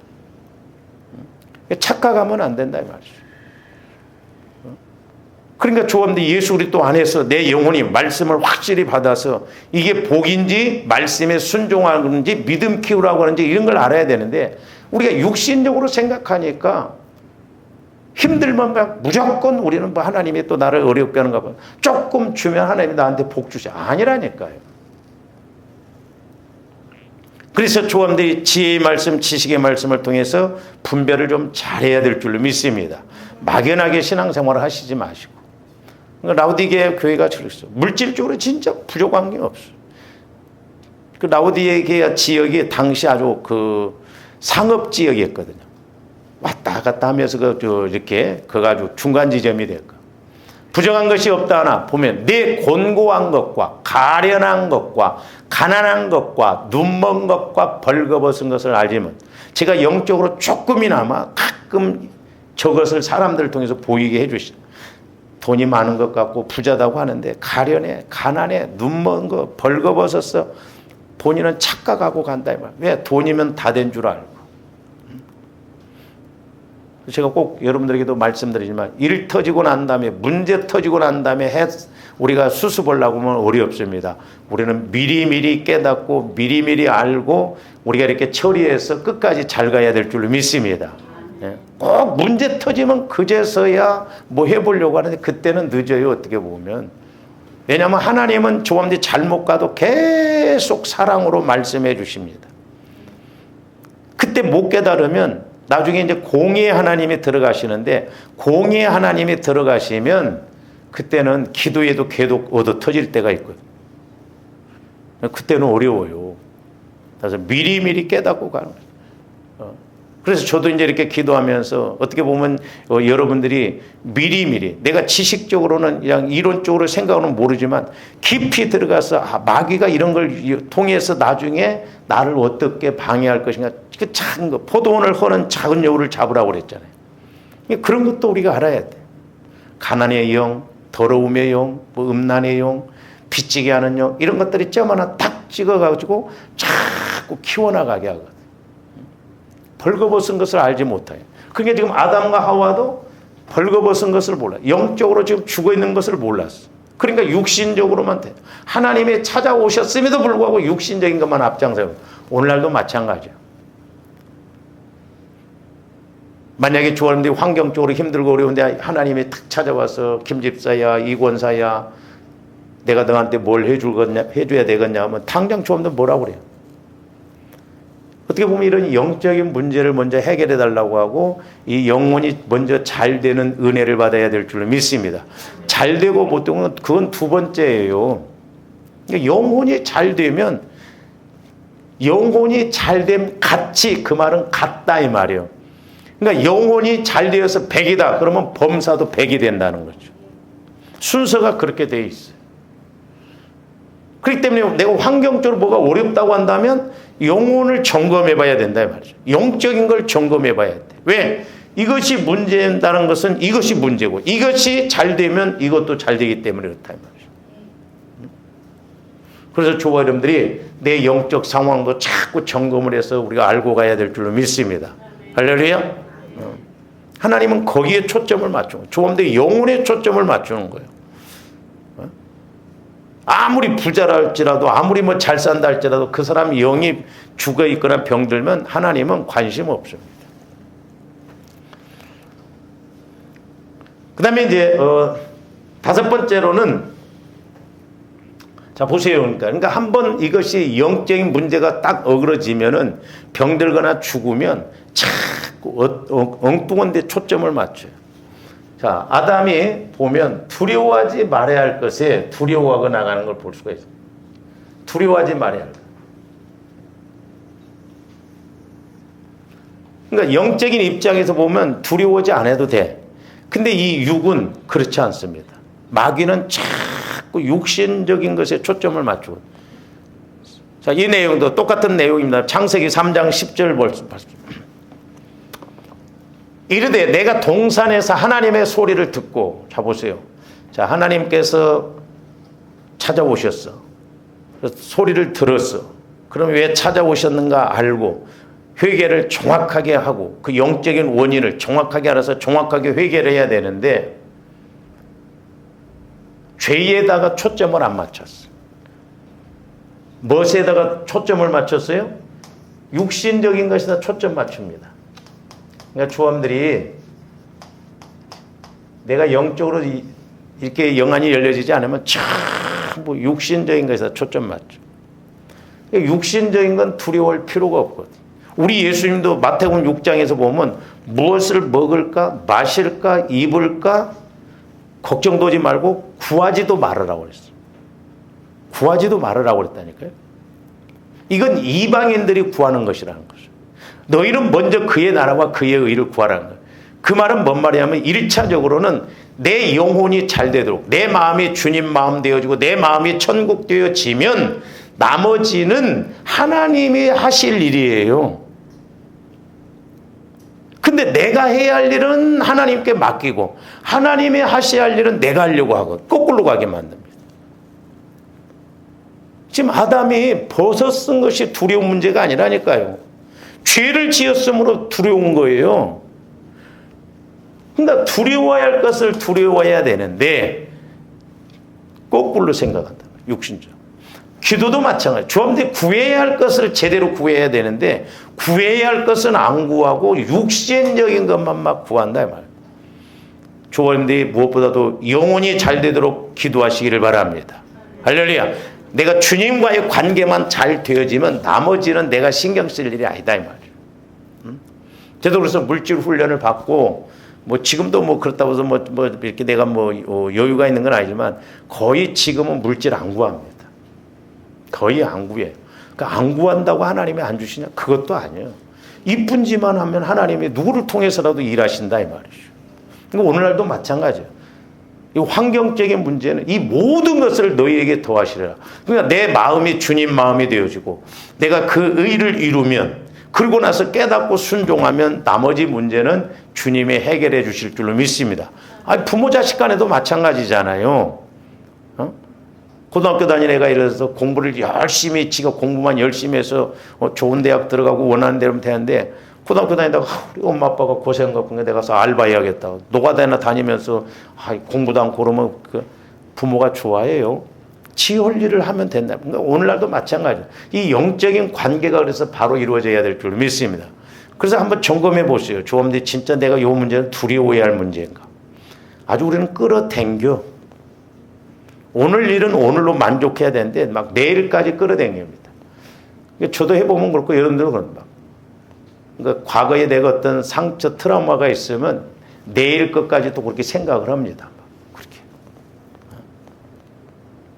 착각하면 안 된다 이 말이죠. 그러니까 조합대 예수 그리스도 안에서 내 영혼이 말씀을 확실히 받아서 이게 복인지 말씀에 순종하는지 믿음 키우라고 하는지 이런 걸 알아야 되는데 우리가 육신적으로 생각하니까 힘들면 막 무조건 우리는 뭐 하나님이 또 나를 어렵게 하는가 봐. 조금 주면 하나님이 나한테 복 주시. 아니라니까요. 그래서 조함들이 지혜의 말씀, 지식의 말씀을 통해서 분별을 좀 잘해야 될 줄로 믿습니다. 막연하게 신앙생활을 하시지 마시고. 그러니까 라우디게 교회가 저랬어. 물질적으로 진짜 부족한 게 없어. 그 라우디게 지역이 당시 아주 그 상업 지역이었거든요. 왔다 갔다 하면서 이렇게 그가 아주 중간 지점이 될까. 부정한 것이 없다 하나 보면 내 곤고한 것과 가련한 것과 가난한 것과 눈먼 것과 벌거벗은 것을 알지만 제가 영적으로 조금이나마 가끔 저것을 사람들을 통해서 보이게 해주시죠. 돈이 많은 것 같고 부자다고 하는데 가련해, 가난해, 눈먼 거, 벌거벗었어. 본인은 착각하고 간다 이 말. 왜? 돈이면 다 된 줄 알고. 제가 꼭 여러분들에게도 말씀드리지만 일 터지고 난 다음에 문제 터지고 난 다음에 우리가 수습하려고 하면 어렵습니다. 우리는 미리미리 깨닫고 미리미리 알고 우리가 이렇게 처리해서 끝까지 잘 가야 될 줄로 믿습니다. 꼭 문제 터지면 그제서야 뭐 해보려고 하는데 그때는 늦어요. 어떻게 보면. 왜냐하면 하나님은 조함들이 잘못 가도 계속 사랑으로 말씀해 주십니다. 그때 못 깨달으면 나중에 이제 공의의 하나님이 들어가시는데 공의의 하나님이 들어가시면 그때는 기도에도 계속 얻어 터질 때가 있고요. 그때는 어려워요. 그래서 미리미리 깨닫고 가는 거예요. 그래서 저도 이제 이렇게 기도하면서 어떻게 보면 여러분들이 미리미리 내가 지식적으로는 그냥 이론적으로 생각은 모르지만 깊이 들어가서 마귀가 이런 걸 통해서 나중에 나를 어떻게 방해할 것인가 그 작은 거 포도원을 허는 작은 여우를 잡으라고 그랬잖아요. 그런 것도 우리가 알아야 돼. 가난의 영, 더러움의 영, 뭐 음란의 영, 빚지게 하는 영 이런 것들이 점 하나 딱 찍어가지고 자꾸 키워나가게 하거든. 벌거벗은 것을 알지 못해요. 그게 지금 아담과 하와도 벌거벗은 것을 몰라. 영적으로 지금 죽어있는 것을 몰랐어. 그러니까 육신적으로만 돼. 하나님이 찾아오셨음에도 불구하고 육신적인 것만 앞장서요. 오늘날도 마찬가지야. 만약에 주원들이 환경적으로 힘들고 어려운데 하나님이 탁 찾아와서 김 집사야, 이 권사야, 내가 너한테 뭘 해줘야 되겠냐 하면 당장 주원들 뭐라고 그래요? 어떻게 보면 이런 영적인 문제를 먼저 해결해 달라고 하고 이 영혼이 먼저 잘 되는 은혜를 받아야 될 줄로 믿습니다. 잘 되고 보통은 그건 두 번째예요. 그러니까 영혼이 잘 되면 영혼이 잘 됨 같이 그 말은 같다 이 말이에요. 그러니까 영혼이 잘 되어서 100이다. 그러면 범사도 100이 된다는 거죠. 순서가 그렇게 돼 있어요. 그렇기 때문에 내가 환경적으로 뭐가 어렵다고 한다면 영혼을 점검해 봐야 된다 이 말이죠. 영적인 걸 점검해 봐야 돼. 왜? 이것이 문제다는 것은 이것이 문제고 이것이 잘 되면 이것도 잘 되기 때문에 그렇다 이 말이죠. 그래서 저와 여러분들이 내 영적 상황도 자꾸 점검을 해서 우리가 알고 가야 될 줄로 믿습니다. 할렐루야. 하나님은 거기에 초점을 맞추는 거예요. 조금더 영혼에 초점을 맞추는 거예요. 아무리 부자라 할지라도 아무리 뭐 잘 산다 할지라도 그 사람 영이 죽어 있거나 병들면 하나님은 관심 없습니다. 그 다음에 이제 다섯 번째로는 자 보세요. 그러니까 한번 이것이 영적인 문제가 딱 어그러지면은 병들거나 죽으면 자꾸 엉뚱한 데 초점을 맞춰요. 자, 아담이 보면 두려워하지 말아야 할 것에 두려워하고 나가는 걸 볼 수가 있어요. 두려워하지 말아야 할 것. 그러니까 영적인 입장에서 보면 두려워하지 않아도 돼. 근데 이 육은 그렇지 않습니다. 마귀는 자꾸 육신적인 것에 초점을 맞추고. 자, 이 내용도 똑같은 내용입니다. 창세기 3장 10절 보십시오. 이르되 내가 동산에서 하나님의 소리를 듣고 자 보세요. 자 하나님께서 찾아오셨어. 소리를 들었어. 그럼 왜 찾아오셨는가 알고 회개를 정확하게 하고 그 영적인 원인을 정확하게 알아서 정확하게 회개를 해야 되는데 죄에다가 초점을 안 맞췄어. 무엇에다가 초점을 맞췄어요? 육신적인 것에다 초점 맞춥니다. 그러니까 조함들이 내가 영적으로 이렇게 영안이 열려지지 않으면 전부 육신적인 것에다 초점 맞죠. 육신적인 건 두려워할 필요가 없거든. 우리 예수님도 마태복음 6장에서 보면 무엇을 먹을까, 마실까, 입을까 걱정도지 말고 구하지도 말으라고 그랬어요. 구하지도 말으라고 그랬다니까요. 이건 이방인들이 구하는 것이라는 거죠. 너희는 먼저 그의 나라와 그의 의를 구하라는 거예요. 그 말은 뭔 말이냐면 1차적으로는 내 영혼이 잘 되도록 내 마음이 주님 마음 되어지고 내 마음이 천국 되어지면 나머지는 하나님이 하실 일이에요. 근데 내가 해야 할 일은 하나님께 맡기고 하나님이 하셔야 할 일은 내가 하려고 하고 거꾸로 가게 만듭니다. 지금 아담이 버섯 쓴 것이 두려운 문제가 아니라니까요. 죄를 지었으므로 두려운 거예요. 그러니까 두려워야 할 것을 두려워해야 되는데 거꾸로 생각한다. 육신적. 기도도 마찬가지. 조합들이 구해야 할 것을 제대로 구해야 되는데 구해야 할 것은 안 구하고 육신적인 것만 막 구한다 이 말이에요. 조합들이 무엇보다도 영혼이 잘 되도록 기도하시기를 바랍니다. 할렐루야. 내가 주님과의 관계만 잘 되어지면 나머지는 내가 신경 쓸 일이 아니다 이 말이에요. 저도 그래서 물질 훈련을 받고 뭐 지금도 뭐 그렇다고 해서 뭐 이렇게 내가 뭐 여유가 있는 건 아니지만 거의 지금은 물질 안 구합니다. 거의 안 구해요. 그러니까 안 구한다고 하나님이 안 주시냐? 그것도 아니에요. 이쁜 짓만 하면 하나님이 누구를 통해서라도 일하신다 이 말이죠. 그러니까 오늘날도 마찬가지예요. 이 환경적인 문제는 이 모든 것을 너희에게 더하시리라. 그러니까 내 마음이 주님 마음이 되어지고 내가 그 의를 이루면 그러고 나서 깨닫고 순종하면 나머지 문제는 주님이 해결해 주실 줄로 믿습니다. 아니, 부모 자식 간에도 마찬가지잖아요. 고등학교 다니는 애가 이래서 공부를 열심히 지가 공부만 열심히 해서 좋은 대학 들어가고 원하는 대로 하면 되는데 고등학교 다니다가 우리 엄마 아빠가 고생하고 내가 가서 알바해야겠다. 노가다나 다니면서 공부도 않고 그러면 그 부모가 좋아해요. 지 할 일을 하면 된다. 그러니까 오늘날도 마찬가지예요. 이 영적인 관계가 그래서 바로 이루어져야 될 줄 믿습니다. 그래서 한번 점검해 보세요. 조합들이 진짜 내가 이 문제는 두려워해야 할 문제인가. 아주 우리는 끌어당겨. 오늘 일은 오늘로 만족해야 되는데 막 내일까지 끌어당깁니다. 저도 해보면 그렇고 여러분들은 그런다. 그러니까 과거에 내가 어떤 상처 트라우마가 있으면 내일 것까지도 그렇게 생각을 합니다. 그렇게.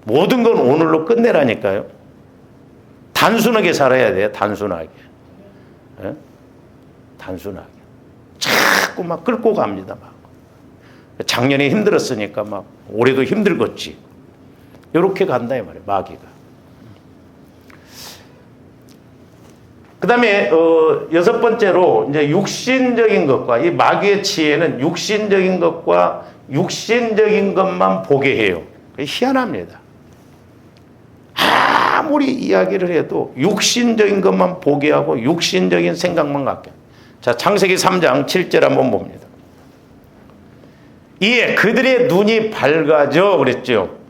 모든 건 오늘로 끝내라니까요. 단순하게 살아야 돼요. 단순하게. 예? 단순하게. 자꾸 막 끌고 갑니다. 막. 작년에 힘들었으니까 막 올해도 힘들겠지. 이렇게 간다 이 말이에요. 마귀가. 그 다음에 여섯 번째로 이제 육신적인 것과 이 마귀의 지혜는 육신적인 것과 육신적인 것만 보게 해요. 희한합니다. 아무리 이야기를 해도 육신적인 것만 보게 하고 육신적인 생각만 갖게. 자, 창세기 3장 7절 한번 봅니다. 이에 그들의 눈이 밝아져 그랬죠.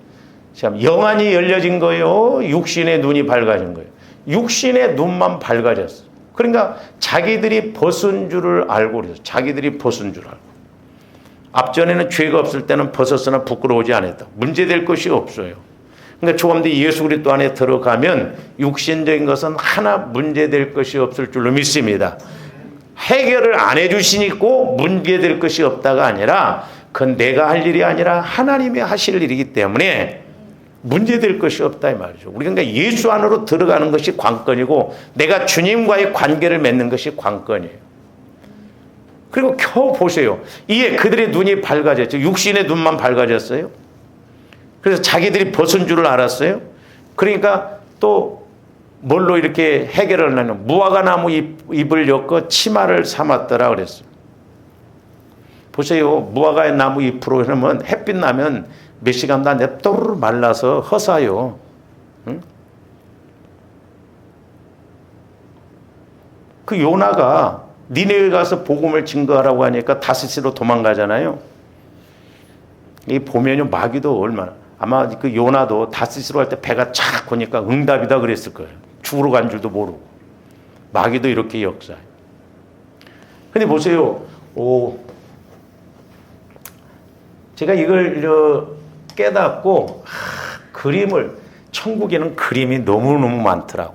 참 영안이 열려진 거예요. 육신의 눈이 밝아진 거예요. 육신의 눈만 밝아졌어. 그러니까 자기들이 벗은 줄을 알고 그래서 자기들이 벗은 줄 알고. 앞전에는 죄가 없을 때는 벗었으나 부끄러우지 않았다. 문제될 것이 없어요. 그러니까 조금들이 예수 그리스도 안에 들어가면 육신적인 것은 하나 문제될 것이 없을 줄로 믿습니다. 해결을 안 해주시니까 문제될 것이 없다가 아니라 그건 내가 할 일이 아니라 하나님이 하실 일이기 때문에 문제될 것이 없다 이 말이죠. 우리 그러니까 예수 안으로 들어가는 것이 관건이고 내가 주님과의 관계를 맺는 것이 관건이에요. 그리고 겨우 보세요. 이에 그들의 눈이 밝아졌죠. 육신의 눈만 밝아졌어요. 그래서 자기들이 벗은 줄을 알았어요. 그러니까 또 뭘로 이렇게 해결을 하냐면 무화과 나무 잎을 엮어 치마를 삼았더라 그랬어요. 보세요. 무화과 나무 잎으로 하면 햇빛 나면 몇 시간 다 냅도로 말라서 허사요. 응? 그 요나가 니네에 가서 복음을 증거하라고 하니까 다시스로 도망가잖아요. 이 보면요, 마귀도 얼마나, 아마 그 요나도 다시스로 할 때 배가 착 고니까 응답이다 그랬을 거예요. 죽으러 간 줄도 모르고. 마귀도 이렇게 역사해요. 근데 보세요. 제가 이걸 깨닫고 그림을, 천국에는 그림이 너무너무 많더라고.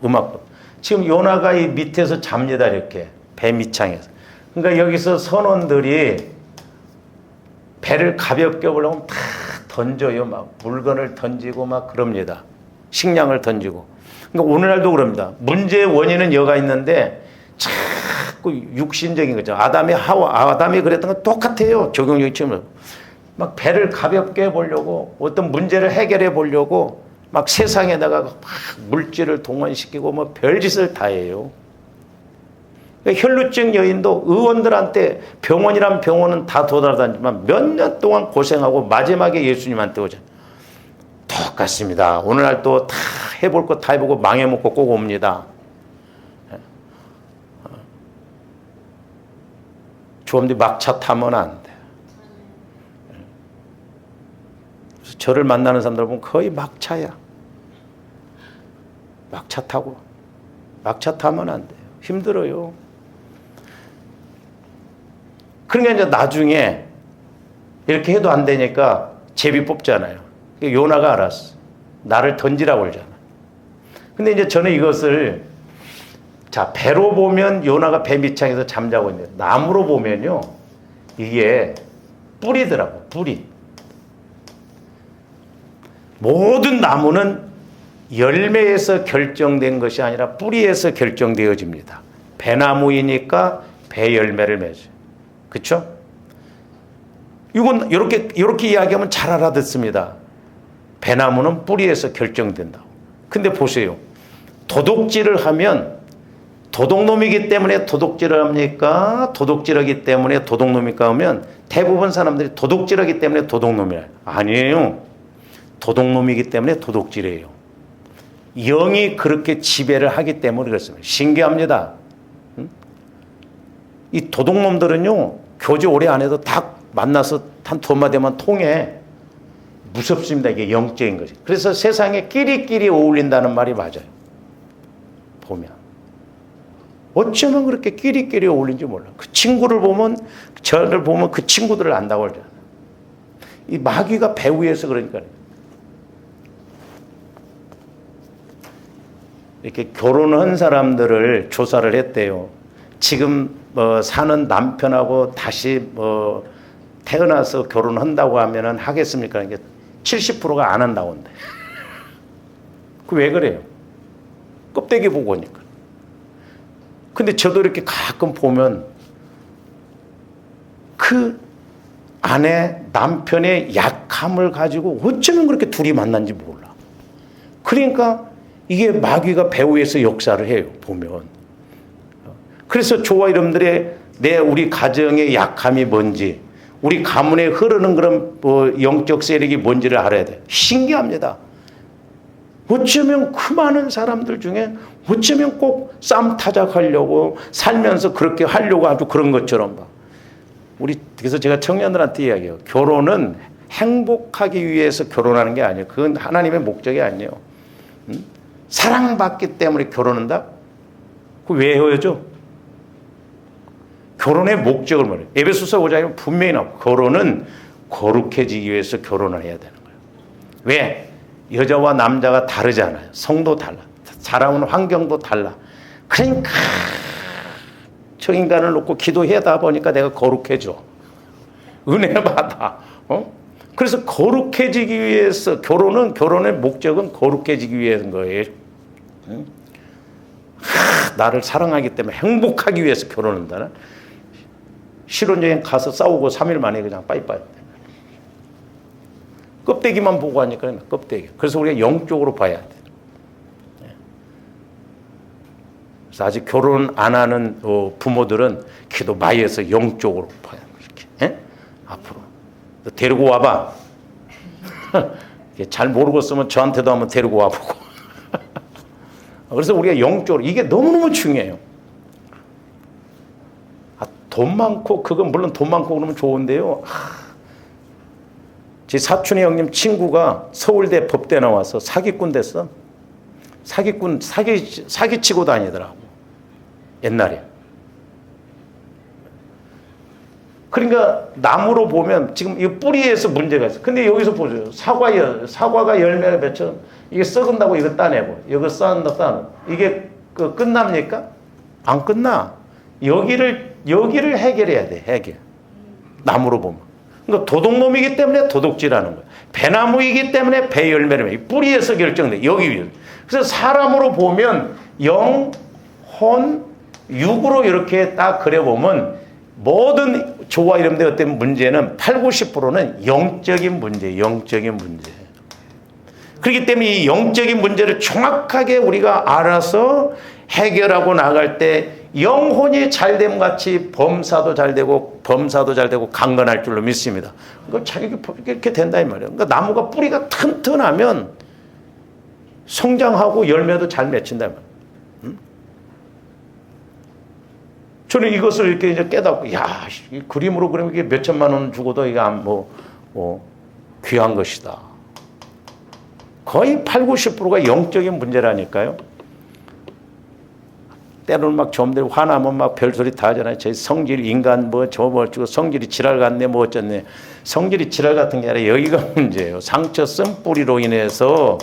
음악도. 지금 요나가 이 밑에서 잡니다. 이렇게 배 밑창에서. 그러니까 여기서 선원들이 배를 가볍게 보려면 다 던져요. 막 물건을 던지고 막 그럽니다. 식량을 던지고. 그러니까 오늘날도 그럽니다. 문제의 원인은 여가 있는데 자꾸 육신적인 거죠. 아담이 그랬던 건 똑같아요. 적용력이 지금 막 배를 가볍게 보려고, 어떤 문제를 해결해 보려고 막 세상에다가 막 물질을 동원시키고 뭐 별짓을 다 해요. 혈루증 여인도 의원들한테, 병원이란 병원은 다 돌아다니지만 몇 년 동안 고생하고 마지막에 예수님한테 오죠. 똑같습니다. 오늘날 또 다 해볼 거 다 해보고 망해먹고 꼭 옵니다. 주엄니 막차 타면 안 돼. 저를 만나는 사람들 보면 거의 막차야. 막차 타면 안 돼요. 힘들어요. 그러니까 이제 나중에 이렇게 해도 안 되니까 제비 뽑잖아요. 요나가 알았어. 나를 던지라고 그러잖아. 근데 이제 저는 이것을, 자, 배로 보면 요나가 배 밑창에서 잠자고 있는데, 나무로 보면요, 이게 뿌리더라고, 뿌리. 모든 나무는 열매에서 결정된 것이 아니라 뿌리에서 결정되어집니다. 배나무이니까 배 열매를 맺어요. 그렇죠? 이건 이렇게 이야기하면 잘 알아듣습니다. 배나무는 뿌리에서 결정된다고. 근데 보세요. 도둑질을 하면 도둑놈이기 때문에 도둑질을 합니까? 도둑질하기 때문에 도둑놈입니까? 하면 대부분 사람들이 도둑질하기 때문에 도둑놈이에요. 아니에요. 도둑놈이기 때문에 도둑질이에요. 영이 그렇게 지배를 하기 때문에 그렇습니다. 신기합니다. 이 도둑놈들은요, 교제 오래 안 해도 딱 만나서 한 두 마디만 통해. 무섭습니다. 이게 영적인 것이. 그래서 세상에 끼리끼리 어울린다는 말이 맞아요. 보면. 어쩌면 그렇게 끼리끼리 어울린지 몰라. 그 친구를 보면, 저를 보면 그 친구들을 안다고 그러잖아요. 이 마귀가 배 위에서 그러니까. 이렇게 결혼한 사람들을 조사를 했대요. 지금 사는 남편하고 다시 태어나서 결혼한다고 하면은 하겠습니까? 이게 70%가 안 한다고 한대. 그 왜 그래요? 껍데기 보고 오니까. 근데 저도 이렇게 가끔 보면 그 아내, 남편의 약함을 가지고 어쩌면 그렇게 둘이 만난지 몰라. 그러니까 이게 마귀가 배후에서 역사를 해요, 보면. 그래서 저와 여러분들의 우리 가정의 약함이 뭔지, 우리 가문에 흐르는 그런 영적 세력이 뭔지를 알아야 돼요. 신기합니다. 어쩌면 그 많은 사람들 중에 어쩌면 꼭 쌈타작하려고 살면서 그렇게 하려고 아주 그런 것처럼 봐. 그래서 제가 청년들한테 이야기해요. 결혼은 행복하기 위해서 결혼하는 게 아니에요. 그건 하나님의 목적이 아니에요. 사랑받기 때문에 결혼한다? 그거 왜 헤어져? 결혼의 목적을 말해요. 에베소서 5장에 분명히 나오고, 결혼은 거룩해지기 위해서 결혼을 해야 되는 거예요. 왜? 여자와 남자가 다르잖아요. 성도 달라. 살아오는 환경도 달라. 그러니까 저 인간을 놓고 기도하다 보니까 내가 거룩해져. 은혜 받아. 그래서 거룩해지기 위해서 결혼의 목적은 거룩해지기 위한 거예요. 나를 사랑하기 때문에 행복하기 위해서 결혼한다는. 실혼여행 가서 싸우고 3일 만에 그냥 빠이빠이. 껍데기만 보고 하니까 껍데기. 그래서 우리가 영적으로 봐야 돼. 그래서 아직 결혼 안 하는 부모들은 기도 많이 해서 영적으로 봐야 돼. 앞으로. 데리고 와봐. 잘 모르겠으면 저한테도 한번 데리고 와보고. 그래서 우리가 영적으로, 이게 너무너무 중요해요. 돈 많고, 그건 물론 돈 많고 그러면 좋은데요. 제 사촌이 형님 친구가 서울대 법대 나와서 사기꾼 됐어. 사기치고 다니더라고. 옛날에. 그러니까 나무로 보면 지금 이 뿌리에서 문제가 있어. 근데 여기서 보세요. 사과가 열매를 맺혀. 이게 썩은다고 이거 따내고, 이거 따내고. 이게 끝납니까? 안 끝나. 여기를 해결해야 돼. 해결. 나무로 보면. 그러니까 도둑놈이기 때문에 도둑질하는 거예요. 배나무이기 때문에 배 열매를 뿌리에서 결정돼. 여기. 그래서 사람으로 보면 영, 혼, 육으로 이렇게 딱 그려보면 모든 조와 이런 데 어떤 문제는 80~90%는 영적인 문제, 영적인 문제. 그렇기 때문에 이 영적인 문제를 정확하게 우리가 알아서 해결하고 나갈 때 영혼이 잘됨 같이 범사도 잘 되고 강건할 줄로 믿습니다. 그러니까 이렇게 된다 이 말이에요. 그러니까 나무가 뿌리가 튼튼하면 성장하고 열매도 잘 맺힌다 이 말이에요. 저는 이것을 이렇게 이제 깨닫고, 이 그림으로 그러면 이게 몇 천만 원 주고도 이게 귀한 것이다. 거의 80~90%가 영적인 문제라니까요. 때로는 막 점들 화나면 막 별소리 다 하잖아요. 제 성질 인간 성질이 지랄 같네 어쩌네. 성질이 지랄 같은 게 아니라 여기가 문제예요. 상처 쓴 뿌리로 인해서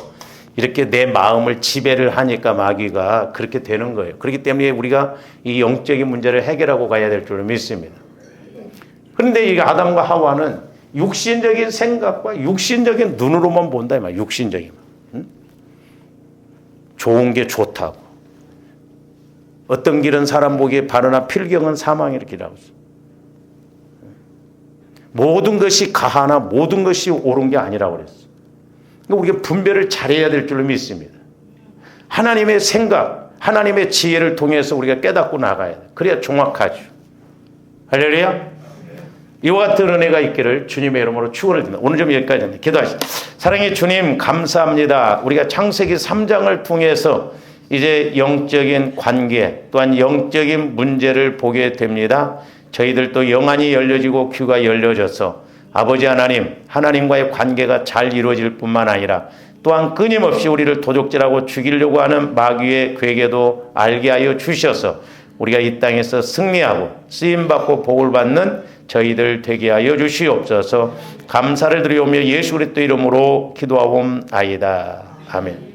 이렇게 내 마음을 지배를 하니까 마귀가 그렇게 되는 거예요. 그렇기 때문에 우리가 이 영적인 문제를 해결하고 가야 될 줄 믿습니다. 그런데 이 아담과 하와는 육신적인 생각과 육신적인 눈으로만 본다 이 말이야. 육신적인. 좋은 게 좋다고. 어떤 길은 사람 보기에 바르나 필경은 사망이라고 했어. 모든 것이 가하나 모든 것이 옳은 게 아니라고 그랬어. 그러니까 우리가 분별을 잘해야 될 줄로 믿습니다. 하나님의 생각, 하나님의 지혜를 통해서 우리가 깨닫고 나가야 돼. 그래야 정확하죠. 할렐루야. 이와 같은 은혜가 있기를 주님의 이름으로 축원을 드립니다. 오늘 좀 여기까지입니다. 기도하시죠. 사랑의 주님 감사합니다. 우리가 창세기 3장을 통해서 이제 영적인 관계 또한 영적인 문제를 보게 됩니다. 저희들도 영안이 열려지고 귀가 열려져서 아버지 하나님, 하나님과의 관계가 잘 이루어질 뿐만 아니라 또한 끊임없이 우리를 도적질하고 죽이려고 하는 마귀의 괴계도 알게 하여 주셔서 우리가 이 땅에서 승리하고 쓰임받고 복을 받는 저희들 되게 하여 주시옵소서. 감사를 드리오며 예수 그리스도 이름으로 기도하옵나이다. 아멘.